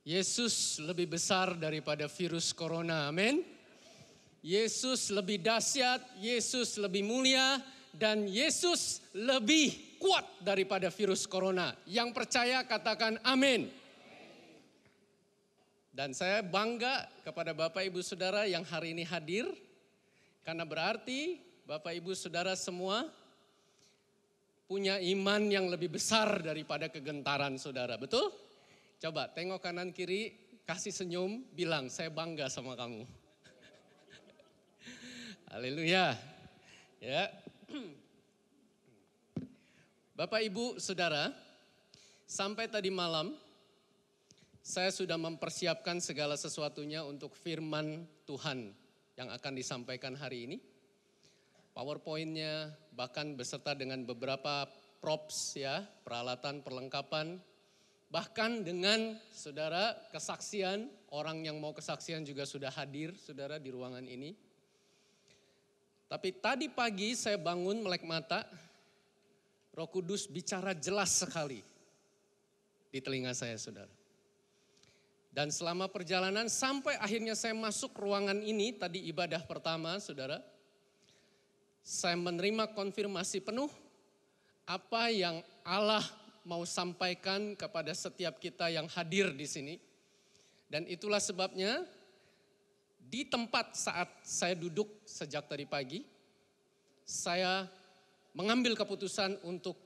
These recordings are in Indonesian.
Yesus lebih besar daripada virus corona, amin. Yesus lebih dahsyat, Yesus lebih mulia, dan Yesus lebih kuat daripada virus corona. Yang percaya katakan amin. Dan saya bangga kepada Bapak Ibu Saudara yang hari ini hadir, karena berarti Bapak Ibu Saudara semua punya iman yang lebih besar daripada kegentaran saudara, betul? Coba tengok kanan kiri, kasih senyum, bilang saya bangga sama kamu. Haleluya. Ya. Bapak Ibu Saudara, sampai tadi malam saya sudah mempersiapkan segala sesuatunya untuk firman Tuhan yang akan disampaikan hari ini. PowerPoint-nya bahkan beserta dengan beberapa props ya, peralatan perlengkapan. Bahkan dengan saudara kesaksian, orang yang mau kesaksian juga sudah hadir saudara di ruangan ini. Tapi tadi pagi saya bangun melek mata, Roh Kudus bicara jelas sekali di telinga saya saudara. Dan selama perjalanan sampai akhirnya saya masuk ruangan ini, tadi ibadah pertama saudara. Saya menerima konfirmasi penuh apa yang Allah mau sampaikan kepada setiap kita yang hadir di sini. Dan itulah sebabnya di tempat saat saya duduk sejak tadi pagi, saya mengambil keputusan untuk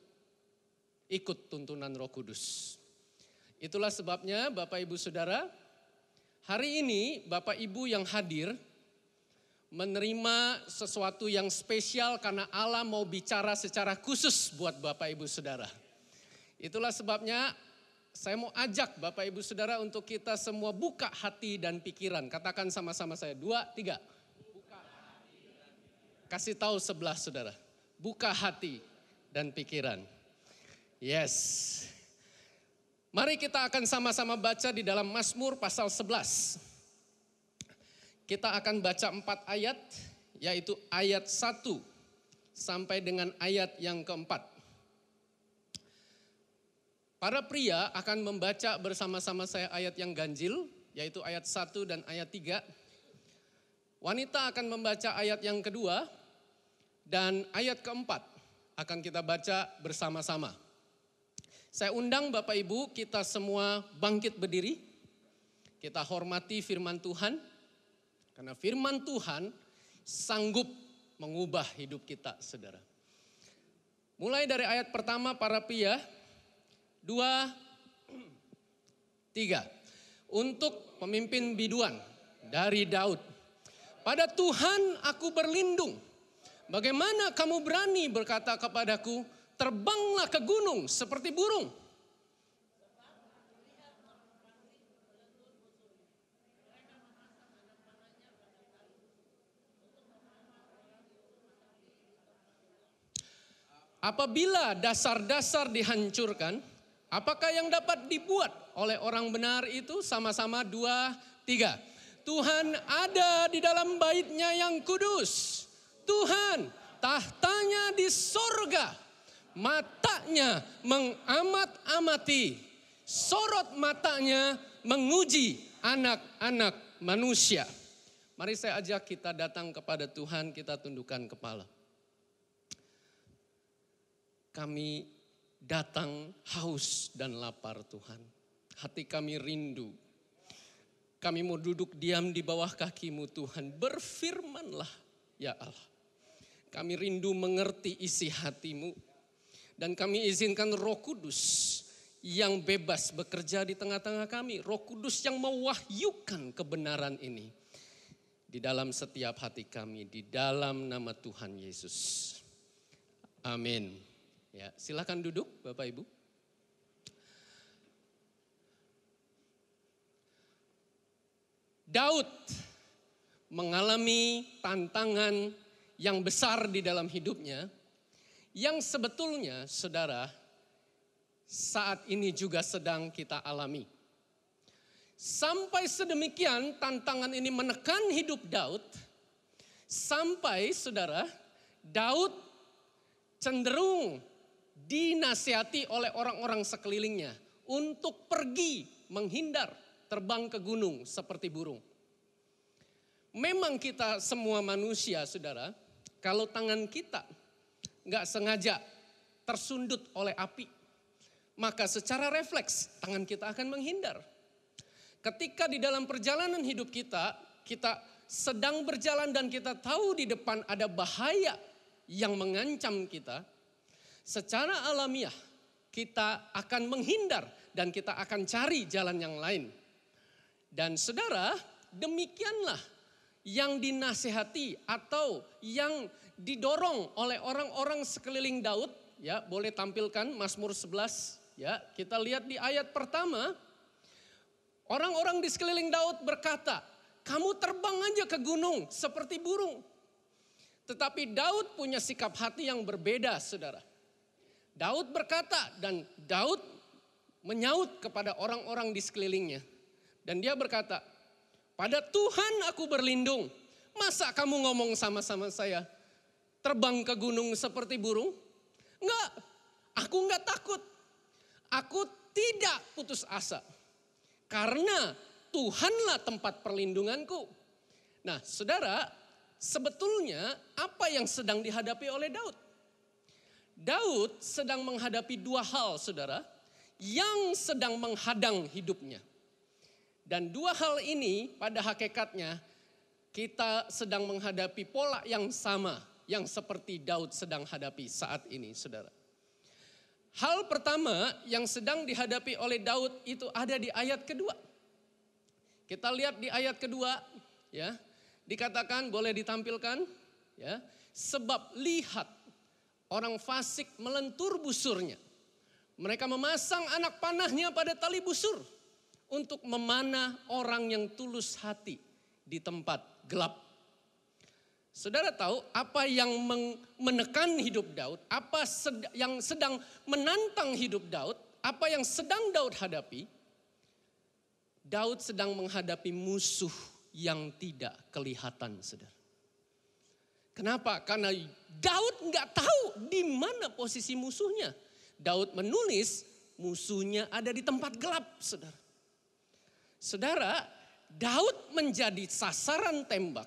ikut tuntunan Roh Kudus. Itulah sebabnya Bapak Ibu Saudara, hari ini Bapak Ibu yang hadir menerima sesuatu yang spesial karena Allah mau bicara secara khusus buat Bapak Ibu Saudara. Itulah sebabnya saya mau ajak Bapak Ibu Saudara untuk kita semua buka hati dan pikiran. Katakan sama-sama saya, 2, 3. Buka hati dan pikiran. Kasih tahu sebelah saudara, buka hati dan pikiran. Yes. Mari kita akan sama-sama baca di dalam Mazmur pasal 11. Kita akan baca 4 ayat, yaitu ayat 1 sampai dengan ayat yang keempat. Para pria akan membaca bersama-sama saya ayat yang ganjil, yaitu ayat 1 dan ayat 3. Wanita akan membaca ayat yang kedua, dan ayat keempat akan kita baca bersama-sama. Saya undang Bapak Ibu kita semua bangkit berdiri. Kita hormati firman Tuhan, karena firman Tuhan sanggup mengubah hidup kita saudara. Mulai dari ayat pertama para pria, 2, 3. Untuk pemimpin biduan dari Daud. Pada Tuhan aku berlindung. Bagaimana kamu berani berkata kepadaku, terbanglah ke gunung seperti burung. Apabila dasar-dasar dihancurkan, apakah yang dapat dibuat oleh orang benar itu? Sama-sama 2, 3. Tuhan ada di dalam bait-Nya yang kudus. Tuhan tahtanya di sorga. Matanya mengamat-amati. Sorot matanya menguji anak-anak manusia. Mari saya ajak kita datang kepada Tuhan, kita tundukkan kepala. Kami datang haus dan lapar Tuhan. Hati kami rindu. Kami mau duduk diam di bawah kaki-Mu Tuhan. Berfirmanlah ya Allah. Kami rindu mengerti isi hati-Mu. Dan kami izinkan Roh Kudus yang bebas bekerja di tengah-tengah kami. Roh Kudus yang mewahyukan kebenaran ini di dalam setiap hati kami. Di dalam nama Tuhan Yesus. Amin. Ya, silakan duduk Bapak Ibu. Daud mengalami tantangan yang besar di dalam hidupnya, yang sebetulnya saudara saat ini juga sedang kita alami. Sampai sedemikian tantangan ini menekan hidup Daud, sampai saudara Daud cenderung dinasihati oleh orang-orang sekelilingnya untuk pergi menghindar terbang ke gunung seperti burung. Memang kita semua manusia, saudara, kalau tangan kita nggak sengaja tersundut oleh api, maka secara refleks tangan kita akan menghindar. Ketika di dalam perjalanan hidup kita sedang berjalan dan kita tahu di depan ada bahaya yang mengancam kita, secara alamiah kita akan menghindar dan kita akan cari jalan yang lain. Dan saudara, demikianlah yang dinasihati atau yang didorong oleh orang-orang sekeliling Daud. Ya, boleh tampilkan Mazmur 11. Ya, kita lihat di ayat pertama, orang-orang di sekeliling Daud berkata, kamu terbang aja ke gunung seperti burung. Tetapi Daud punya sikap hati yang berbeda, saudara. Daud berkata dan Daud menyaut kepada orang-orang di sekelilingnya. Dan dia berkata, pada Tuhan aku berlindung. Masa kamu ngomong sama-sama saya, terbang ke gunung seperti burung? Enggak, aku enggak takut. Aku tidak putus asa. Karena Tuhanlah tempat perlindunganku. Nah, saudara, sebetulnya apa yang sedang dihadapi oleh Daud? Daud sedang menghadapi dua hal, saudara, yang sedang menghadang hidupnya. Dan dua hal ini pada hakikatnya kita sedang menghadapi pola yang sama yang seperti Daud sedang hadapi saat ini, saudara. Hal pertama yang sedang dihadapi oleh Daud itu ada di ayat kedua. Kita lihat di ayat kedua, ya, dikatakan, boleh ditampilkan, ya, sebab lihat orang fasik melentur busurnya. Mereka memasang anak panahnya pada tali busur untuk memanah orang yang tulus hati di tempat gelap. Saudara tahu apa yang menekan hidup Daud, apa yang sedang menantang hidup Daud, apa yang sedang Daud hadapi? Daud sedang menghadapi musuh yang tidak kelihatan, saudara. Kenapa? Karena Daud nggak tahu di mana posisi musuhnya. Daud menulis musuhnya ada di tempat gelap, saudara. Saudara, Daud menjadi sasaran tembak.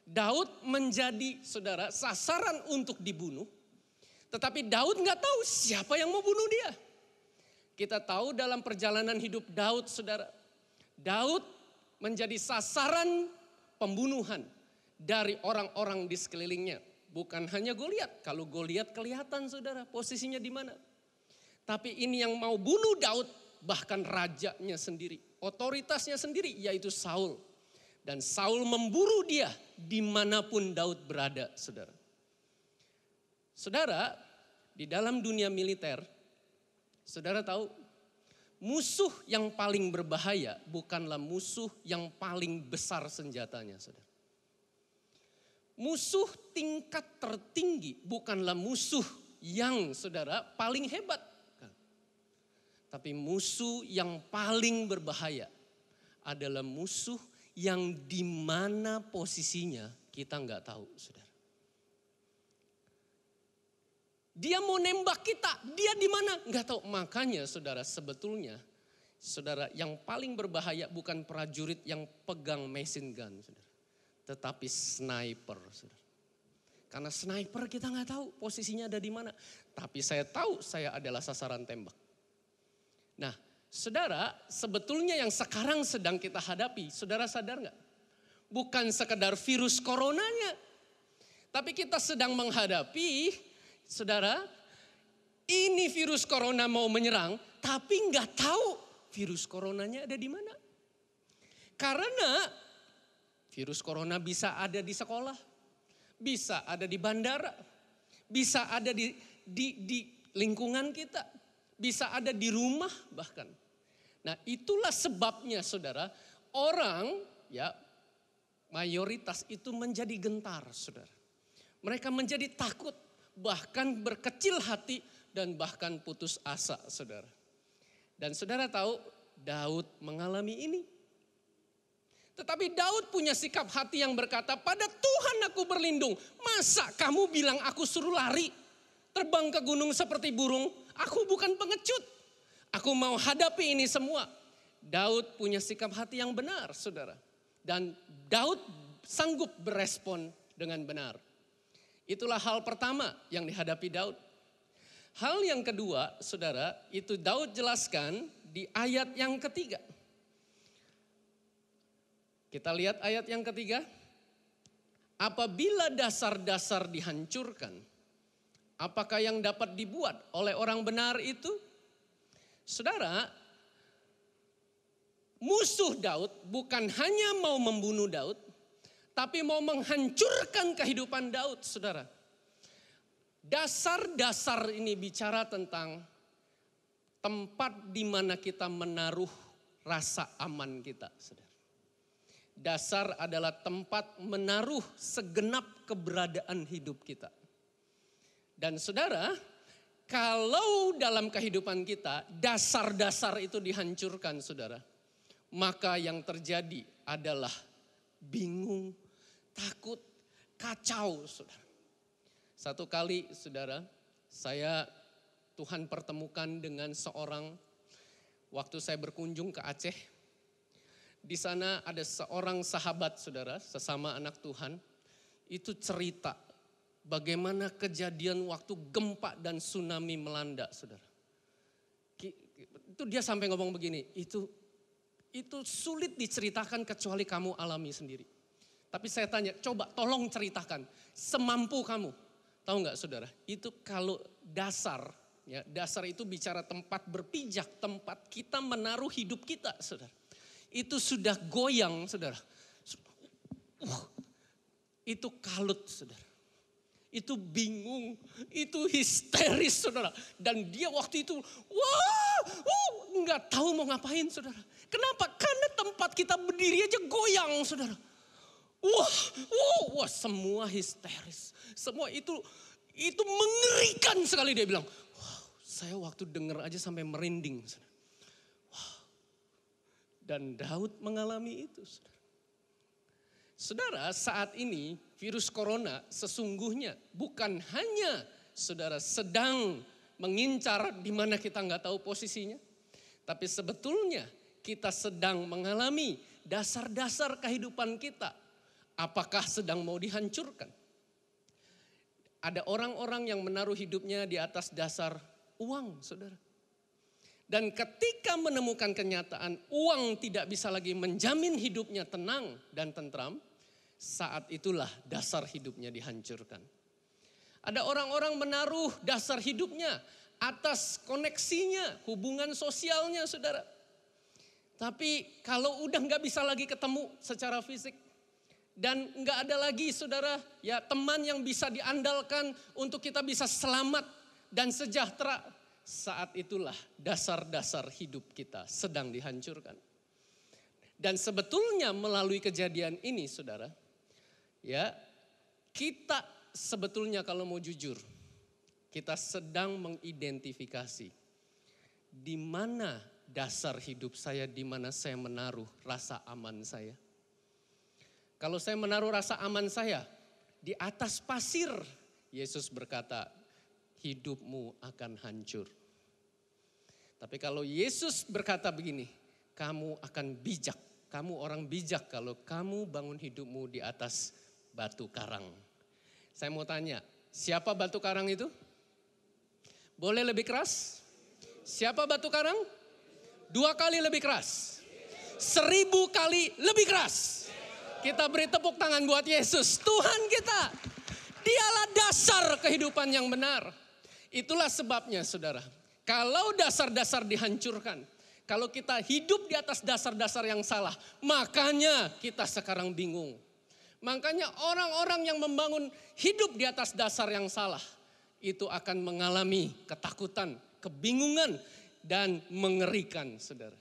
Daud menjadi, saudara, sasaran untuk dibunuh. Tetapi Daud nggak tahu siapa yang mau bunuh dia. Kita tahu dalam perjalanan hidup Daud, saudara. Daud menjadi sasaran pembunuhan dari orang-orang di sekelilingnya. Bukan hanya Goliat. Kalau Goliat kelihatan, saudara, posisinya di mana. Tapi ini yang mau bunuh Daud, bahkan rajanya sendiri. Otoritasnya sendiri, yaitu Saul. Dan Saul memburu dia dimanapun Daud berada, saudara. Saudara, di dalam dunia militer, saudara tahu, musuh yang paling berbahaya bukanlah musuh yang paling besar senjatanya, saudara. Musuh tingkat tertinggi bukanlah musuh yang, saudara, paling hebat. Tapi musuh yang paling berbahaya adalah musuh yang di mana posisinya kita nggak tahu, saudara. Dia mau nembak kita, dia di mana? Nggak tahu. Makanya saudara, sebetulnya saudara, yang paling berbahaya bukan prajurit yang pegang machine gun, saudara, tetapi sniper, saudara. Karena sniper kita nggak tahu posisinya ada di mana. Tapi saya tahu saya adalah sasaran tembak. Nah, saudara, sebetulnya yang sekarang sedang kita hadapi, saudara sadar nggak? Bukan sekedar virus coronanya, tapi kita sedang menghadapi, saudara, ini virus corona mau menyerang, tapi nggak tahu virus coronanya ada di mana. Karena virus corona bisa ada di sekolah, bisa ada di bandara, bisa ada di lingkungan kita, bisa ada di rumah bahkan. Nah, itulah sebabnya, saudara, orang, ya, mayoritas itu menjadi gentar, saudara. Mereka menjadi takut, bahkan berkecil hati dan bahkan putus asa, saudara. Dan saudara tahu Daud mengalami ini. Tetapi Daud punya sikap hati yang berkata, pada Tuhan aku berlindung. Masa kamu bilang aku suruh lari, terbang ke gunung seperti burung? Aku bukan pengecut. Aku mau hadapi ini semua. Daud punya sikap hati yang benar, saudara. Dan Daud sanggup berespon dengan benar. Itulah hal pertama yang dihadapi Daud. Hal yang kedua, saudara, itu Daud jelaskan di ayat yang ketiga. Kita lihat ayat yang ketiga. Apabila dasar-dasar dihancurkan, apakah yang dapat dibuat oleh orang benar itu? Saudara, musuh Daud bukan hanya mau membunuh Daud, tapi mau menghancurkan kehidupan Daud, saudara. Dasar-dasar ini bicara tentang tempat di mana kita menaruh rasa aman kita, saudara. Dasar adalah tempat menaruh segenap keberadaan hidup kita. Dan saudara, kalau dalam kehidupan kita dasar-dasar itu dihancurkan, saudara, maka yang terjadi adalah bingung, takut, kacau, saudara. Satu kali, saudara, Tuhan pertemukan dengan seorang, waktu saya berkunjung ke Aceh. Di sana ada seorang sahabat, saudara, sesama anak Tuhan. Itu cerita bagaimana kejadian waktu gempa dan tsunami melanda, saudara. Itu dia sampai ngomong begini, itu sulit diceritakan kecuali kamu alami sendiri. Tapi saya tanya, coba tolong ceritakan semampu kamu. Tahu nggak, saudara? Itu kalau dasar, ya, dasar itu bicara tempat berpijak, tempat kita menaruh hidup kita, saudara. Itu sudah goyang, saudara. Itu kalut, saudara. Itu bingung, itu histeris, saudara. Dan dia waktu itu, nggak tahu mau ngapain, saudara. Kenapa? Karena tempat kita berdiri aja goyang, saudara. Wah, semua histeris. Semua itu mengerikan sekali, dia bilang. Saya waktu dengar aja sampai merinding, saudara. Dan Daud mengalami itu, saudara. Saudara, saat ini virus corona sesungguhnya bukan hanya, saudara, sedang mengincar di mana kita nggak tahu posisinya. Tapi sebetulnya kita sedang mengalami dasar-dasar kehidupan kita. Apakah sedang mau dihancurkan? Ada orang-orang yang menaruh hidupnya di atas dasar uang, saudara. Dan ketika menemukan kenyataan uang tidak bisa lagi menjamin hidupnya tenang dan tentram, saat itulah dasar hidupnya dihancurkan. Ada orang-orang menaruh dasar hidupnya atas koneksinya, hubungan sosialnya, saudara. Tapi kalau udah gak bisa lagi ketemu secara fisik, dan gak ada lagi, saudara, ya, teman yang bisa diandalkan untuk kita bisa selamat dan sejahtera, saat itulah dasar-dasar hidup kita sedang dihancurkan. Dan sebetulnya melalui kejadian ini, saudara, ya, kita sebetulnya kalau mau jujur, kita sedang mengidentifikasi di mana dasar hidup saya, di mana saya menaruh rasa aman saya. Kalau saya menaruh rasa aman saya di atas pasir, Yesus berkata, hidupmu akan hancur. Tapi kalau Yesus berkata begini, kamu akan bijak, kamu orang bijak kalau kamu bangun hidupmu di atas batu karang. Saya mau tanya, siapa batu karang itu? Boleh lebih keras? Siapa batu karang? 2 kali lebih keras. 1000 kali lebih keras. Kita beri tepuk tangan buat Yesus, Tuhan kita. Dialah dasar kehidupan yang benar. Itulah sebabnya, saudara, kalau dasar-dasar dihancurkan, kalau kita hidup di atas dasar-dasar yang salah, makanya kita sekarang bingung. Makanya orang-orang yang membangun hidup di atas dasar yang salah, itu akan mengalami ketakutan, kebingungan, dan mengerikan, saudara.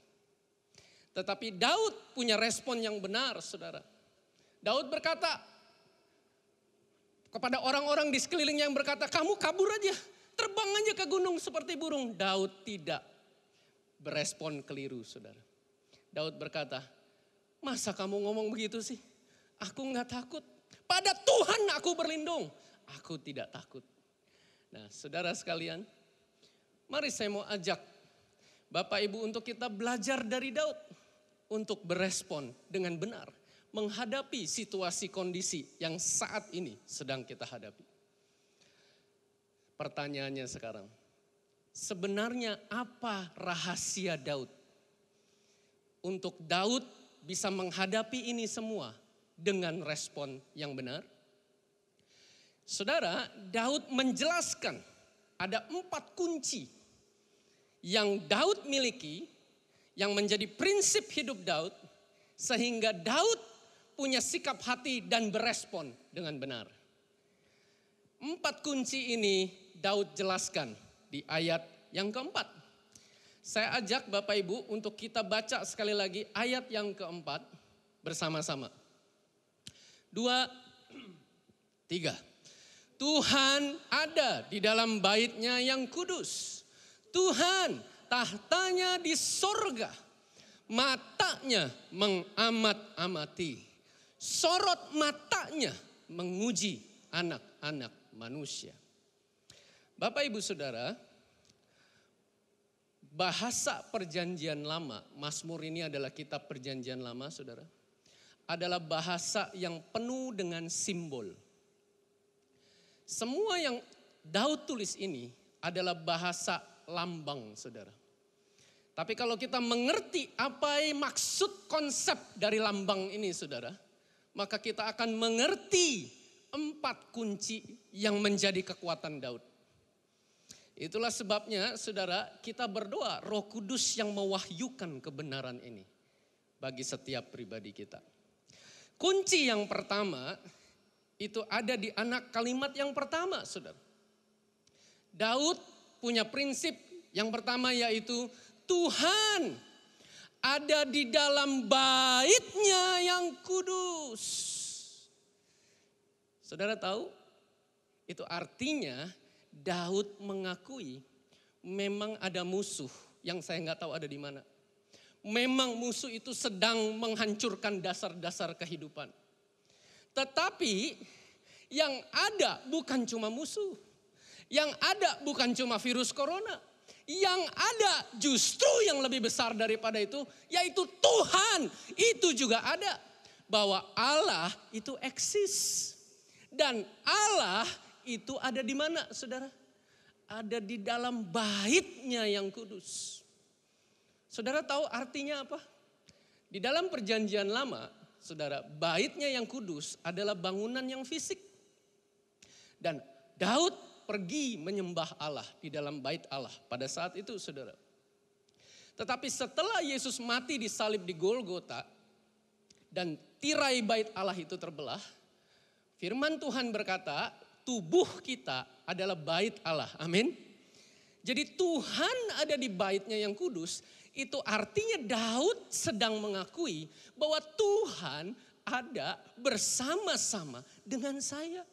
Tetapi Daud punya respon yang benar, saudara. Daud berkata kepada orang-orang di sekeliling yang berkata, kamu kabur aja, terbang aja ke gunung seperti burung. Daud tidak berespon keliru, saudara. Daud berkata, masa kamu ngomong begitu sih? Aku gak takut. Pada Tuhan aku berlindung. Aku tidak takut. Nah, saudara sekalian, mari saya mau ajak Bapak Ibu, untuk kita belajar dari Daud untuk berespon dengan benar menghadapi situasi kondisi yang saat ini sedang kita hadapi. Pertanyaannya sekarang, sebenarnya apa rahasia Daud? Untuk Daud bisa menghadapi ini semua dengan respon yang benar. Saudara, Daud menjelaskan ada 4 kunci yang Daud miliki, yang menjadi prinsip hidup Daud, sehingga Daud punya sikap hati dan berespon dengan benar. 4 kunci ini Daud jelaskan di ayat yang keempat. Saya ajak Bapak Ibu untuk kita baca sekali lagi ayat yang keempat bersama-sama. 2, 3. Tuhan ada di dalam bait-Nya yang kudus. Tuhan tahtanya di sorga. Matanya mengamat-amati. Sorot matanya menguji anak-anak manusia. Bapak Ibu Saudara, bahasa perjanjian lama, Mazmur ini adalah kitab perjanjian lama saudara, adalah bahasa yang penuh dengan simbol. Semua yang Daud tulis ini adalah bahasa lambang saudara. Tapi kalau kita mengerti apa maksud konsep dari lambang ini saudara, maka kita akan mengerti 4 kunci yang menjadi kekuatan Daud. Itulah sebabnya saudara, kita berdoa Roh Kudus yang mewahyukan kebenaran ini bagi setiap pribadi kita. Kunci yang pertama itu ada di anak kalimat yang pertama saudara. Daud punya prinsip yang pertama yaitu Tuhan ada di dalam bait-Nya yang kudus. Saudara tahu itu artinya Daud mengakui memang ada musuh yang saya nggak tahu ada di mana. Memang musuh itu sedang menghancurkan dasar-dasar kehidupan. Tetapi yang ada bukan cuma musuh. Yang ada bukan cuma virus corona. Yang ada justru yang lebih besar daripada itu, yaitu Tuhan. Itu juga ada. Bahwa Allah itu eksis. Dan Allah itu ada di mana saudara? Ada di dalam bait-Nya yang kudus. Saudara tahu artinya apa? Di dalam perjanjian lama, saudara, bait-Nya yang kudus adalah bangunan yang fisik. Dan Daud pergi menyembah Allah di dalam bait Allah pada saat itu saudara. Tetapi setelah Yesus mati disalib di Golgota dan tirai bait Allah itu terbelah, firman Tuhan berkata, tubuh kita adalah bait Allah. Amin. Jadi Tuhan ada di bait-Nya yang kudus. Itu artinya Daud sedang mengakui bahwa Tuhan ada bersama-sama dengan saya.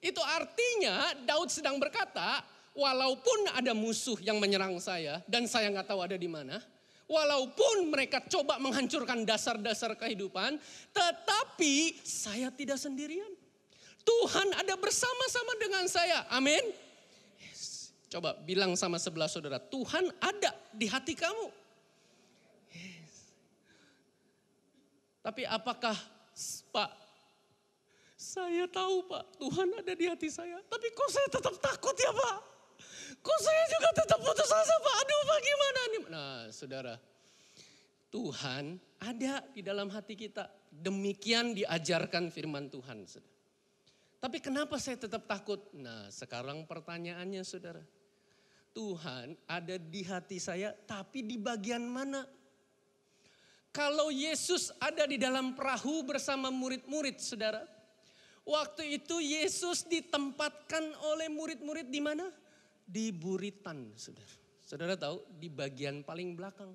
Itu artinya Daud sedang berkata, walaupun ada musuh yang menyerang saya dan saya nggak tahu ada di mana. Walaupun mereka coba menghancurkan dasar-dasar kehidupan, tetapi saya tidak sendirian. Tuhan ada bersama-sama dengan saya. Amin. Yes. Coba bilang sama sebelah saudara, Tuhan ada di hati kamu. Yes. Tapi apakah Pak, saya tahu Pak, Tuhan ada di hati saya. Tapi kok saya tetap takut ya Pak? Kok saya juga tetap putus asa Pak? Aduh Pak gimana nih? Nah saudara, Tuhan ada di dalam hati kita. Demikian diajarkan firman Tuhan saudara. Tapi kenapa saya tetap takut? Nah sekarang pertanyaannya saudara. Tuhan ada di hati saya tapi di bagian mana? Kalau Yesus ada di dalam perahu bersama murid-murid saudara. Waktu itu Yesus ditempatkan oleh murid-murid di mana? Di buritan saudara. Saudara tahu di bagian paling belakang.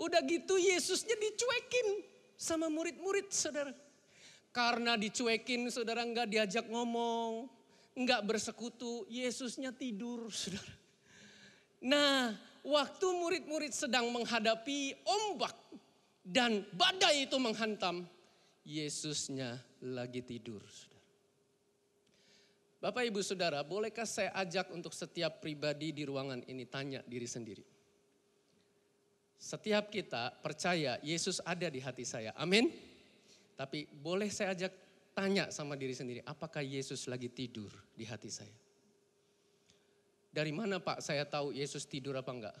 Udah gitu Yesusnya dicuekin sama murid-murid saudara. Karena dicuekin saudara enggak diajak ngomong, enggak bersekutu, Yesusnya tidur saudara. Nah waktu murid-murid sedang menghadapi ombak dan badai itu menghantam, Yesusnya lagi tidur saudara. Bapak ibu saudara, bolehkah saya ajak untuk setiap pribadi di ruangan ini tanya diri sendiri. Setiap kita percaya Yesus ada di hati saya. Amin. Tapi boleh saya ajak tanya sama diri sendiri, apakah Yesus lagi tidur di hati saya? Dari mana Pak saya tahu Yesus tidur apa enggak?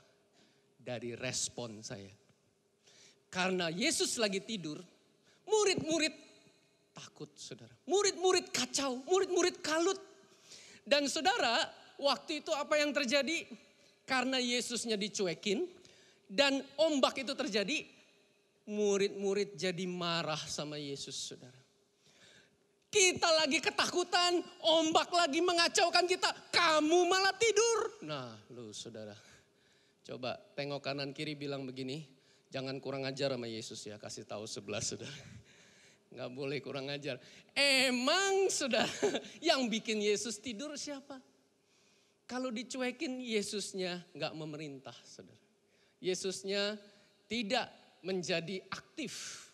Dari respon saya. Karena Yesus lagi tidur, murid-murid takut saudara. Murid-murid kacau, murid-murid kalut. Dan saudara, waktu itu apa yang terjadi? Karena Yesusnya dicuekin dan ombak itu terjadi, murid-murid jadi marah sama Yesus saudara. Kita lagi ketakutan, ombak lagi mengacaukan kita, kamu malah tidur. Nah lu saudara, coba tengok kanan kiri bilang begini, jangan kurang ajar sama Yesus ya, kasih tahu sebelah saudara. Gak boleh kurang ajar. Emang saudara, yang bikin Yesus tidur siapa? Kalau dicuekin Yesusnya gak memerintah saudara. Yesusnya tidak menjadi aktif.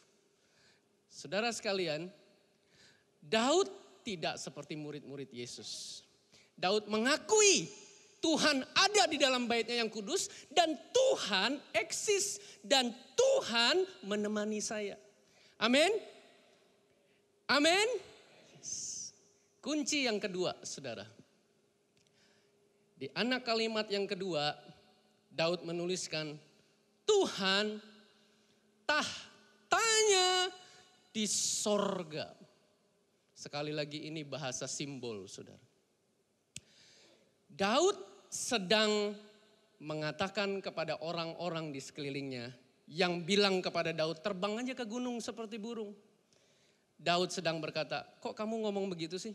Saudara sekalian, Daud tidak seperti murid-murid Yesus. Daud mengakui Tuhan ada di dalam baitnya yang kudus dan Tuhan eksis dan Tuhan menemani saya. Amin. Amin. Kunci yang kedua saudara. Di anak kalimat yang kedua Daud menuliskan Tuhan tahtanya di sorga. Sekali lagi ini bahasa simbol saudara. Daud sedang mengatakan kepada orang-orang di sekelilingnya yang bilang kepada Daud terbang aja ke gunung seperti burung. Daud sedang berkata, kok kamu ngomong begitu sih?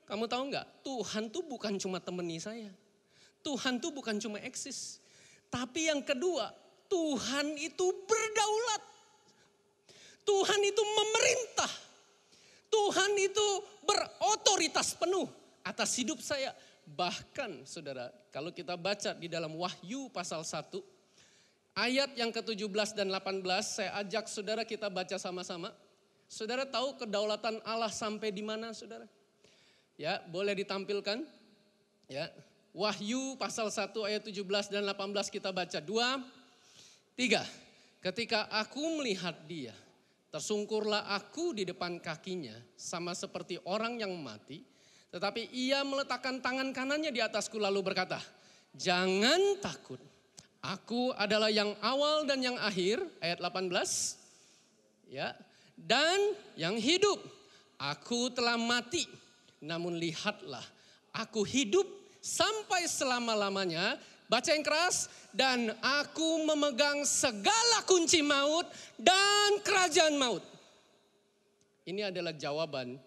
Kamu tahu nggak? Tuhan tuh bukan cuma temani saya. Tuhan tuh bukan cuma eksis. Tapi yang kedua, Tuhan itu berdaulat. Tuhan itu memerintah. Tuhan itu berotoritas penuh atas hidup saya. Bahkan saudara, kalau kita baca di dalam Wahyu pasal 1, ayat yang ke-17 dan 18, saya ajak saudara kita baca sama-sama. Saudara tahu kedaulatan Allah sampai di mana saudara? Ya, boleh ditampilkan. Ya, Wahyu pasal 1 ayat 17 dan 18 kita baca. 2, 3. Ketika aku melihat dia, tersungkurlah aku di depan kakinya sama seperti orang yang mati. Tetapi ia meletakkan tangan kanannya di atasku lalu berkata, jangan takut. Aku adalah yang awal dan yang akhir. Ayat 18. Ya, dan yang hidup. Aku telah mati. Namun lihatlah, aku hidup sampai selama-lamanya. Baca yang keras. Dan aku memegang segala kunci maut dan kerajaan maut. Ini adalah jawaban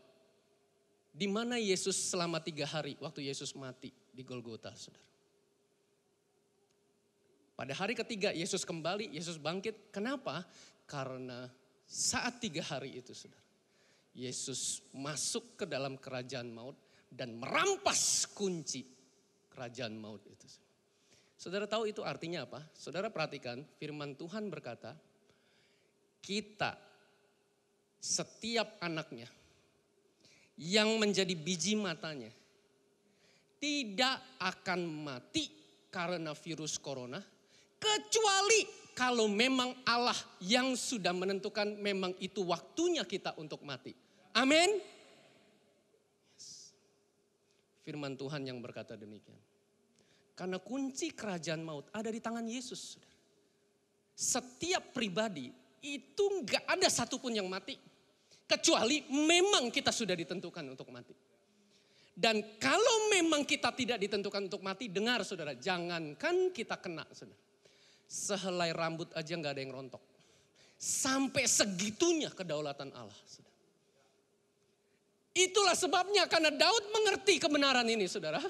di mana Yesus selama 3 hari waktu Yesus mati di Golgota, saudara. Pada hari ketiga Yesus kembali, Yesus bangkit. Kenapa? Karena saat 3 hari itu, saudara, Yesus masuk ke dalam kerajaan maut dan merampas kunci kerajaan maut itu. Saudara tahu itu artinya apa? Saudara perhatikan firman Tuhan berkata, kita setiap anaknya yang menjadi biji matanya tidak akan mati karena virus corona, kecuali kalau memang Allah yang sudah menentukan memang itu waktunya kita untuk mati. Amin. Firman Tuhan yang berkata demikian. Karena kunci kerajaan maut ada di tangan Yesus. Setiap pribadi itu gak ada satupun yang mati. Kecuali memang kita sudah ditentukan untuk mati. Dan kalau memang kita tidak ditentukan untuk mati, dengar saudara, jangankan kita kena saudara. Sehelai rambut aja gak ada yang rontok. Sampai segitunya kedaulatan Allah. Saudara. Itulah sebabnya karena Daud mengerti kebenaran ini saudara.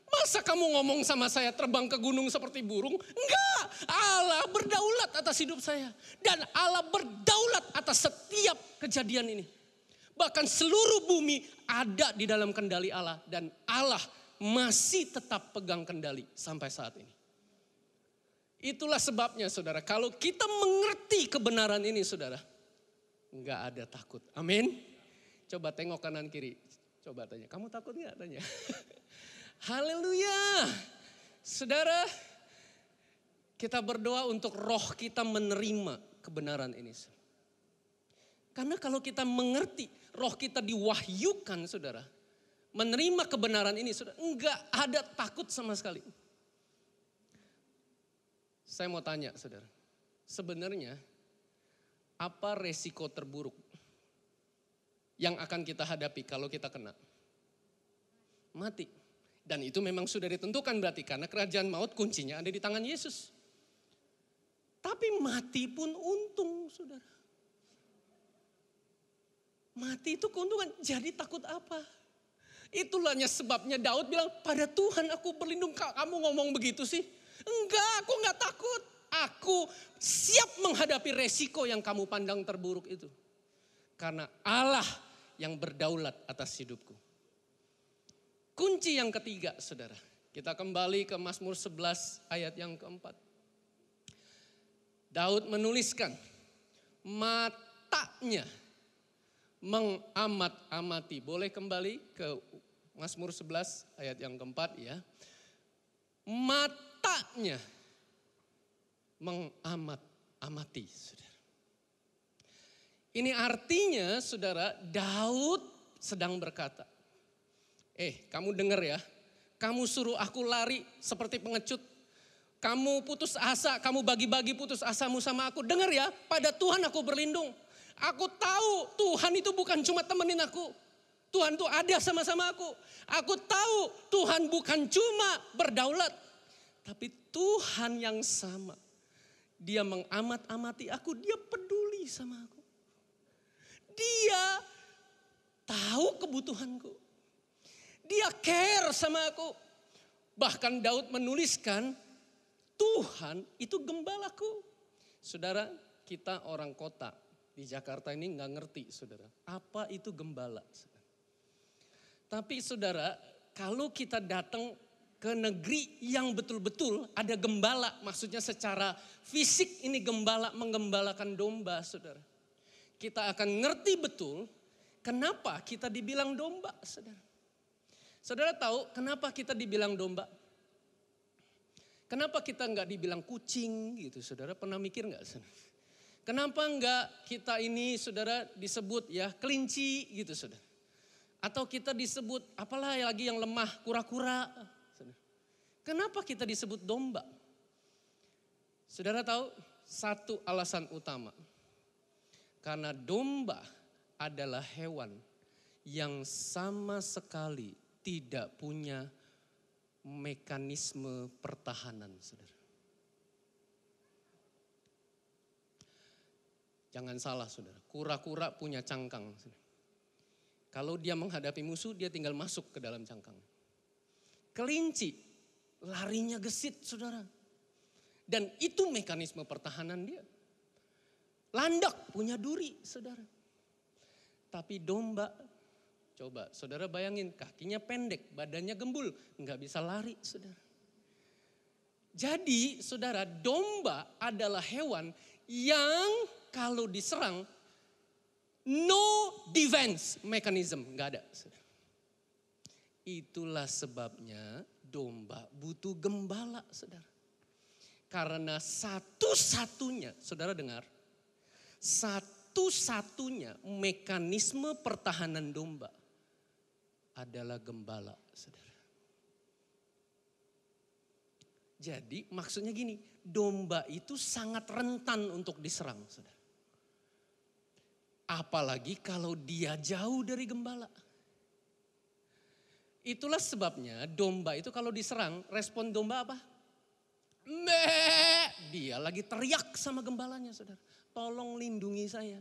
Masa kamu ngomong sama saya terbang ke gunung seperti burung? Enggak, Allah berdaulat atas hidup saya. Dan Allah berdaulat atas setiap kejadian ini. Bahkan seluruh bumi ada di dalam kendali Allah. Dan Allah masih tetap pegang kendali sampai saat ini. Itulah sebabnya saudara, kalau kita mengerti kebenaran ini saudara, enggak ada takut. Amin. Coba tengok kanan kiri. Coba tanya, kamu takut enggak? Tanya. Haleluya. Saudara, Kita berdoa untuk roh kita menerima kebenaran ini. Karena kalau kita mengerti, roh kita diwahyukan saudara. Menerima kebenaran ini saudara, enggak ada takut sama sekali. Saya mau tanya saudara, sebenarnya apa resiko terburuk yang akan kita hadapi kalau kita kena? Mati. Dan itu memang sudah ditentukan berarti karena kerajaan maut kuncinya ada di tangan Yesus. Tapi mati pun untung saudara. Mati itu keuntungan, jadi takut apa? Itulah sebabnya Daud bilang, pada Tuhan aku berlindung. Kamu ngomong begitu sih? Enggak, aku enggak takut. Aku siap menghadapi resiko yang kamu pandang terburuk itu. Karena Allah yang berdaulat atas hidupku. Kunci yang ketiga saudara. Kita kembali ke Mazmur 11 ayat yang keempat. Daud menuliskan, matanya mengamat-amati. Boleh kembali ke Mazmur 11 ayat yang keempat ya. Matanya mengamat-amati saudara. Ini artinya saudara, Daud sedang berkata, kamu dengar ya, kamu suruh aku lari seperti pengecut. Kamu putus asa, kamu bagi-bagi putus asamu sama aku. Dengar ya, pada Tuhan aku berlindung. Aku tahu Tuhan itu bukan cuma temenin aku. Tuhan tuh ada sama-sama aku. Aku tahu Tuhan bukan cuma berdaulat. Tapi Tuhan yang sama. Dia mengamat-amati aku, dia peduli sama aku. Dia tahu kebutuhanku. Dia care sama aku. Bahkan Daud menuliskan, Tuhan itu gembalaku. Saudara, kita orang kota di Jakarta ini nggak ngerti saudara. Apa itu gembala? Saudara. Tapi saudara, kalau kita datang ke negeri yang betul-betul ada gembala. Maksudnya secara fisik ini gembala menggembalakan domba saudara. Kita akan ngerti betul kenapa kita dibilang domba saudara. Saudara tahu kenapa kita dibilang domba? Kenapa kita nggak dibilang kucing gitu saudara? Pernah mikir nggak saudara? Kenapa nggak kita ini saudara disebut ya kelinci gitu saudara? Atau kita disebut apalah lagi yang lemah, kura-kura. Saudara. Kenapa kita disebut domba? Saudara tahu satu alasan utama. Karena domba adalah hewan yang sama sekali tidak punya mekanisme pertahanan, saudara. Jangan salah, saudara. Kura-kura punya cangkang. Saudara. Kalau dia menghadapi musuh, dia tinggal masuk ke dalam cangkang. Kelinci larinya gesit, saudara. Dan itu mekanisme pertahanan dia. Landak punya duri, saudara. Tapi domba, coba saudara bayangin kakinya pendek, badannya gembul, nggak bisa lari, saudara. Jadi saudara, domba adalah hewan yang kalau diserang, no defense mechanism, nggak ada. Saudara. Itulah sebabnya domba butuh gembala, saudara. Karena satu-satunya, saudara dengar, satu-satunya mekanisme pertahanan domba adalah gembala, saudara. Jadi maksudnya gini, domba itu sangat rentan untuk diserang, saudara. Apalagi kalau dia jauh dari gembala. Itulah sebabnya domba itu kalau diserang, respon domba apa? Meh, dia lagi teriak sama gembalanya, saudara. Tolong lindungi saya.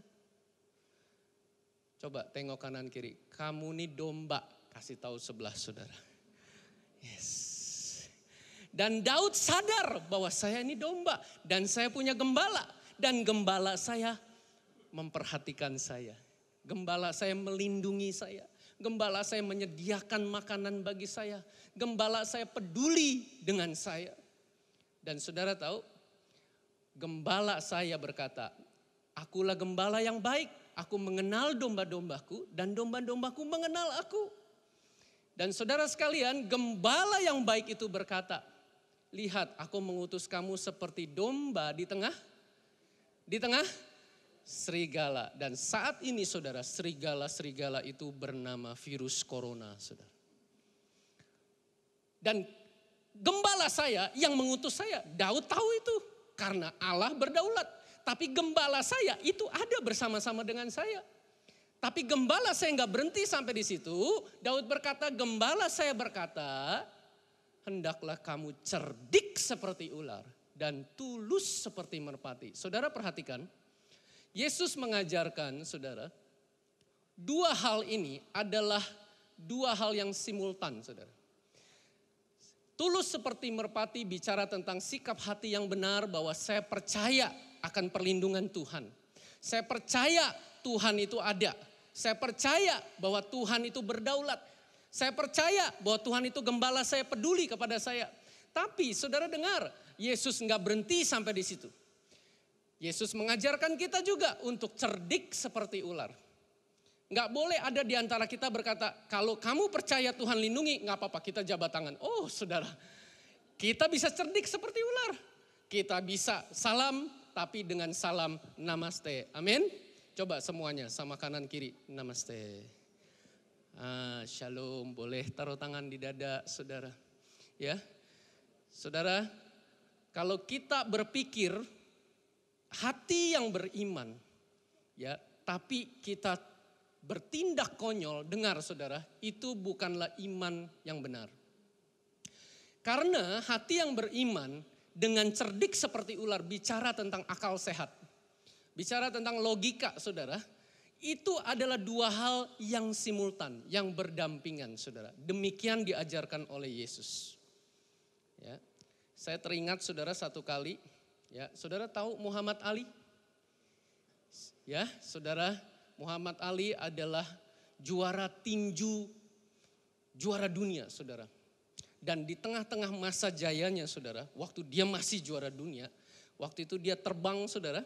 Coba tengok kanan kiri. Kamu nih domba. Kasih tahu sebelah saudara. Yes. Dan Daud sadar bahwa saya ini domba. Dan saya punya gembala. Dan gembala saya memperhatikan saya. Gembala saya melindungi saya. Gembala saya menyediakan makanan bagi saya. Gembala saya peduli dengan saya. Dan saudara tahu, gembala saya berkata, akulah gembala yang baik. Aku mengenal domba-dombaku dan domba-dombaku mengenal aku. Dan saudara sekalian, gembala yang baik itu berkata, lihat aku mengutus kamu seperti domba di tengah serigala. Dan saat ini saudara, serigala itu bernama virus corona, saudara. Dan gembala saya yang mengutus saya, Daud tahu itu karena Allah berdaulat. Tapi gembala saya itu ada bersama-sama dengan saya. Tapi gembala saya nggak berhenti sampai di situ. Daud berkata, gembala saya berkata, hendaklah kamu cerdik seperti ular dan tulus seperti merpati. Saudara perhatikan, Yesus mengajarkan saudara, dua hal ini adalah dua hal yang simultan saudara. Tulus seperti merpati bicara tentang sikap hati yang benar bahwa saya percaya akan perlindungan Tuhan. Saya percaya Tuhan itu ada. Saya percaya bahwa Tuhan itu berdaulat. Saya percaya bahwa Tuhan itu gembala saya, peduli kepada saya. Tapi saudara dengar, Yesus nggak berhenti sampai di situ. Yesus mengajarkan kita juga untuk cerdik seperti ular. Nggak boleh ada di antara kita berkata, kalau kamu percaya Tuhan lindungi, nggak apa-apa kita jabat tangan. Oh saudara, kita bisa cerdik seperti ular. Kita bisa salam, tapi dengan salam namaste. Amin. Coba semuanya sama kanan kiri, namaste. Shalom, boleh taruh tangan di dada saudara. Ya, saudara, kalau kita berpikir hati yang beriman, ya, tapi kita bertindak konyol, dengar saudara, itu bukanlah iman yang benar. Karena hati yang beriman dengan cerdik seperti ular bicara tentang akal sehat, bicara tentang logika saudara. Itu adalah dua hal yang simultan, yang berdampingan saudara. Demikian diajarkan oleh Yesus. Ya, saya teringat saudara satu kali, ya, saudara tahu Muhammad Ali? Ya, saudara, Muhammad Ali adalah juara tinju, juara dunia saudara. Dan di tengah-tengah masa jayanya saudara, waktu dia masih juara dunia, waktu itu dia terbang saudara,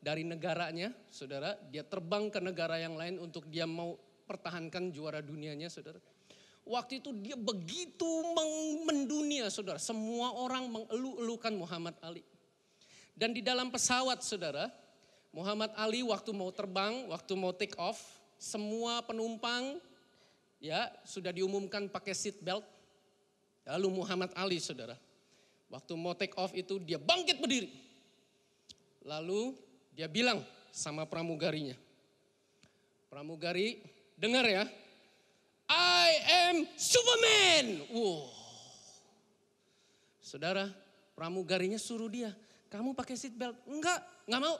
dari negaranya, saudara, dia terbang ke negara yang lain untuk dia mau pertahankan juara dunianya, saudara. Waktu itu dia begitu mendunia, saudara. Semua orang mengeluh-elukan Muhammad Ali. Dan di dalam pesawat, saudara, Muhammad Ali waktu mau terbang, waktu mau take off, semua penumpang ya sudah diumumkan pakai seat belt. Lalu Muhammad Ali, saudara, waktu mau take off itu dia bangkit berdiri. Lalu dia bilang sama pramugarinya, pramugari dengar ya, I am Superman. Wow. Saudara, pramugarinya suruh dia, kamu pakai seat belt? Enggak mau.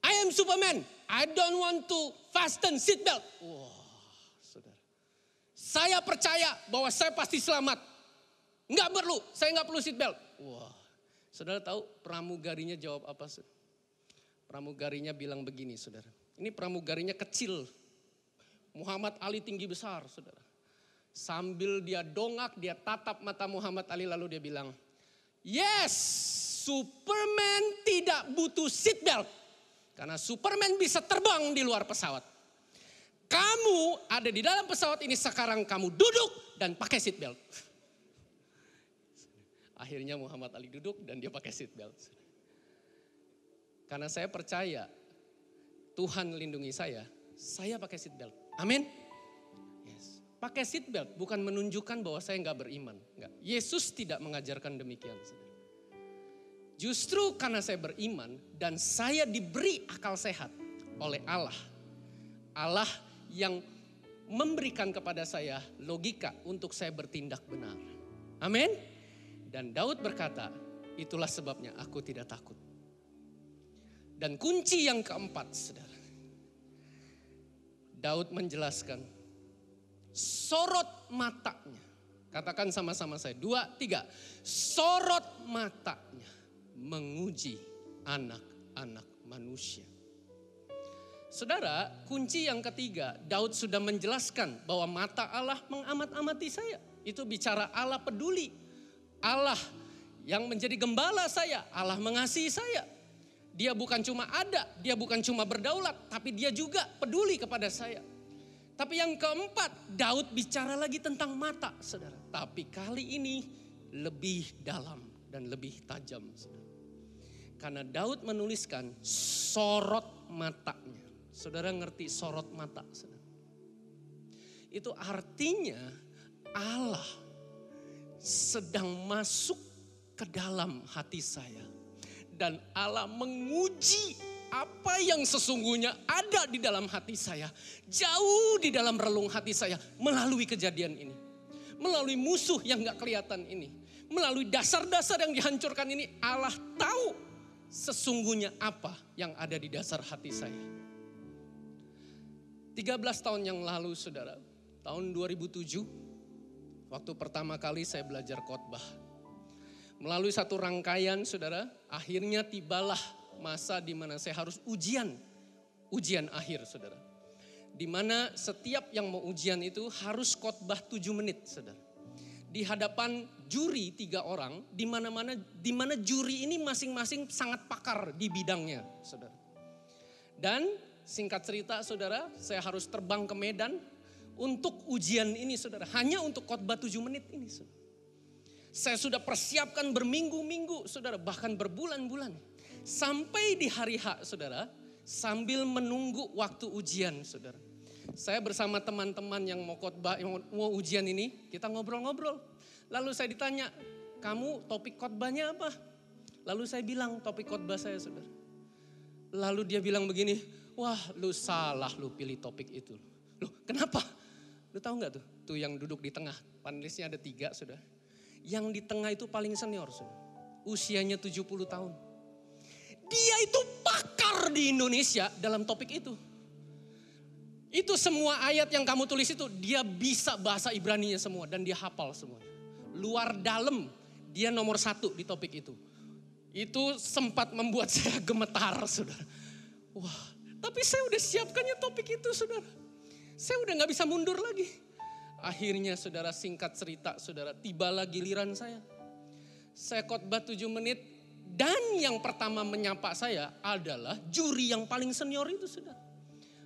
I am Superman, I don't want to fasten seat belt. Wow, saudara. Saya percaya bahwa saya pasti selamat. Enggak perlu, saya enggak perlu seat belt. Wow. Saudara tahu pramugarinya jawab apa? Pramugarinya bilang begini saudara. Ini pramugarinya kecil. Muhammad Ali tinggi besar saudara. Sambil dia dongak, dia tatap mata Muhammad Ali lalu dia bilang, yes, Superman tidak butuh seat belt. Karena Superman bisa terbang di luar pesawat. Kamu ada di dalam pesawat ini sekarang, kamu duduk dan pakai seat belt. Akhirnya Muhammad Ali duduk dan dia pakai seat belt. Karena saya percaya Tuhan lindungi saya pakai seat belt. Amin. Yes. Pakai seat belt bukan menunjukkan bahwa saya enggak beriman. Enggak. Yesus tidak mengajarkan demikian. Justru karena saya beriman dan saya diberi akal sehat oleh Allah. Allah yang memberikan kepada saya logika untuk saya bertindak benar. Amin. Dan Daud berkata, itulah sebabnya aku tidak takut. Dan kunci yang keempat, saudara. Daud menjelaskan, sorot matanya. Katakan sama-sama saya, 2, 3. Sorot matanya menguji anak-anak manusia. Saudara, kunci yang ketiga, Daud sudah menjelaskan bahwa mata Allah mengamat-amati saya. Itu bicara Allah peduli. Allah yang menjadi gembala saya, Allah mengasihi saya. Dia bukan cuma ada, dia bukan cuma berdaulat, tapi dia juga peduli kepada saya. Tapi yang keempat, Daud bicara lagi tentang mata, saudara. Tapi kali ini lebih dalam dan lebih tajam. Karena Daud menuliskan sorot matanya. Saudara ngerti sorot mata? Saudara? Itu artinya Allah sedang masuk ke dalam hati saya. Dan Allah menguji apa yang sesungguhnya ada di dalam hati saya. Jauh di dalam relung hati saya melalui kejadian ini. Melalui musuh yang gak kelihatan ini. Melalui dasar-dasar yang dihancurkan ini, Allah tahu sesungguhnya apa yang ada di dasar hati saya. 13 tahun yang lalu saudara, tahun 2007, waktu pertama kali saya belajar khotbah. Melalui satu rangkaian saudara, akhirnya tibalah masa di mana saya harus ujian akhir saudara. Di mana setiap yang mau ujian itu harus khotbah 7 menit saudara. Di hadapan juri 3 orang, di mana juri ini masing-masing sangat pakar di bidangnya, saudara. Dan singkat cerita, saudara, saya harus terbang ke Medan untuk ujian ini, saudara. Hanya untuk khotbah 7 menit ini, saudara. Saya sudah persiapkan berminggu-minggu, saudara, bahkan berbulan-bulan. Sampai di hari H, saudara, sambil menunggu waktu ujian, saudara. Saya bersama teman-teman yang mau khotbah, yang mau ujian ini, kita ngobrol-ngobrol. Lalu saya ditanya, kamu topik khotbahnya apa? Lalu saya bilang topik khotbah saya, saudara. Lalu dia bilang begini, wah lu salah lu pilih topik itu. Loh kenapa? Lu tahu gak tuh? Tuh yang duduk di tengah, panelisnya ada 3 saudara. Yang di tengah itu paling senior saudara. Usianya 70 tahun. Dia itu pakar di Indonesia dalam topik itu. Itu semua ayat yang kamu tulis itu dia bisa bahasa Ibraninya semua dan dia hafal semua. Luar dalam dia nomor 1 di topik itu. Itu sempat membuat saya gemetar saudara. Wah tapi saya udah siapkannya topik itu saudara. Saya udah gak bisa mundur lagi. Akhirnya saudara singkat cerita saudara tibalah giliran saya. Saya khotbah 7 menit dan yang pertama menyapa saya adalah juri yang paling senior itu saudara.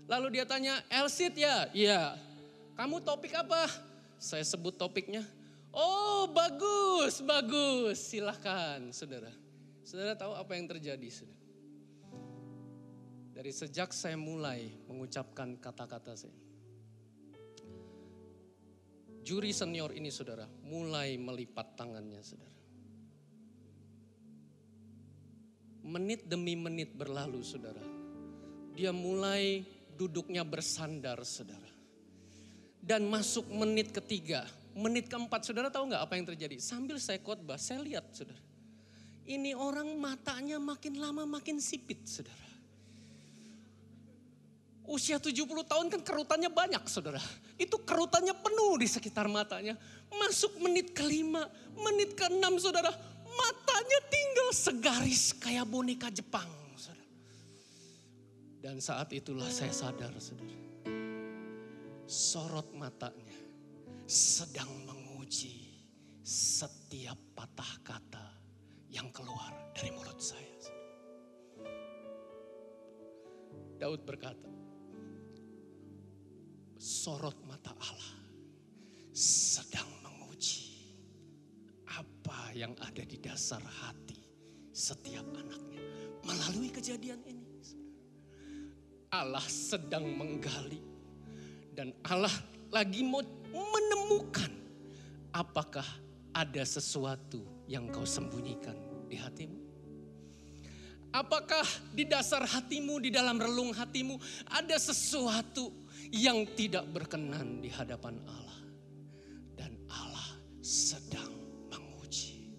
Lalu dia tanya, Elsit ya? Iya. Kamu topik apa? Saya sebut topiknya. Oh bagus, bagus. Silahkan saudara. Saudara tahu apa yang terjadi saudara? Dari sejak saya mulai mengucapkan kata-kata saya. Juri senior ini saudara mulai melipat tangannya saudara. Menit demi menit berlalu saudara. Dia mulai duduknya bersandar saudara. Dan masuk menit ketiga, menit keempat saudara tahu gak apa yang terjadi? Sambil saya khotbah, saya lihat saudara. Ini orang matanya makin lama makin sipit saudara. Usia 70 tahun kan kerutannya banyak saudara. Itu kerutannya penuh di sekitar matanya. Masuk menit kelima, menit keenam saudara. Matanya tinggal segaris kayak boneka Jepang. Dan saat itulah saya sadar saudara. Sorot matanya sedang menguji setiap patah kata yang keluar dari mulut saya. Daud berkata, sorot mata Allah sedang menguji apa yang ada di dasar hati setiap anaknya. Melalui kejadian ini. Allah sedang menggali dan Allah lagi mau menemukan apakah ada sesuatu yang kau sembunyikan di hatimu. Apakah di dasar hatimu, di dalam relung hatimu ada sesuatu yang tidak berkenan di hadapan Allah. Dan Allah sedang menguji.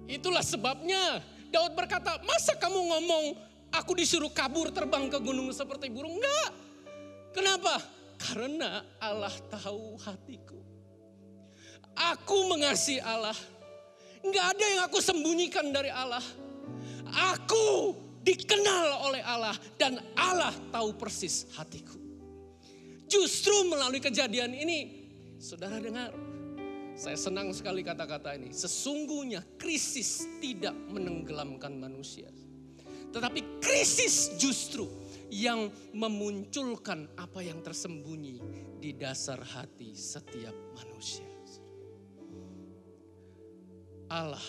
Itulah sebabnya Daud berkata, masa kamu ngomong aku disuruh kabur terbang ke gunung seperti burung? Enggak. Kenapa? Karena Allah tahu hatiku. Aku mengasihi Allah. Enggak ada yang aku sembunyikan dari Allah. Aku dikenal oleh Allah dan Allah tahu persis hatiku. Justru melalui kejadian ini, saudara dengar, saya senang sekali kata-kata ini. Sesungguhnya krisis tidak menenggelamkan manusia. Tetapi krisis justru yang memunculkan apa yang tersembunyi di dasar hati setiap manusia. Allah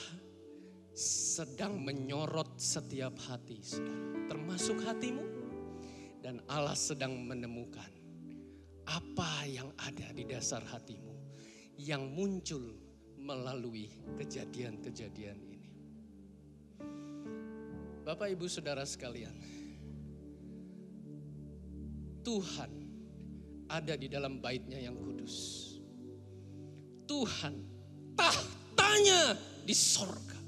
sedang menyorot setiap hati, saudara, termasuk hatimu. Dan Allah sedang menemukan apa yang ada di dasar hatimu yang muncul melalui kejadian-kejadian ini. Bapak, Ibu, Saudara sekalian, Tuhan ada di dalam bait-Nya yang kudus. Tuhan tahtanya di sorga.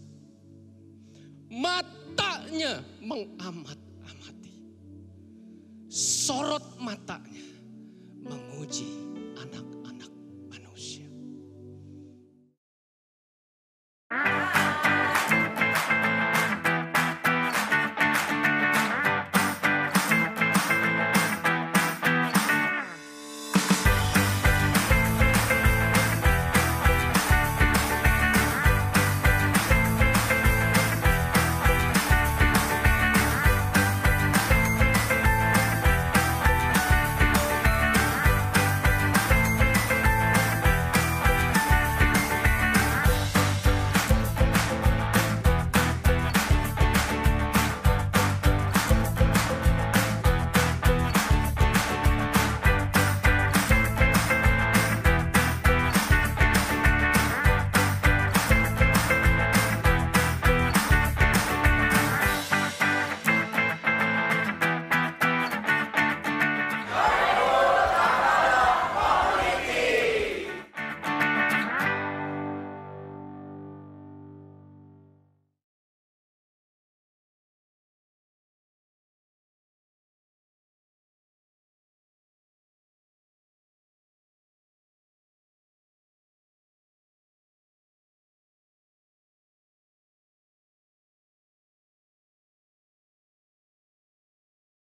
Matanya mengamat-amati. Sorot matanya memuji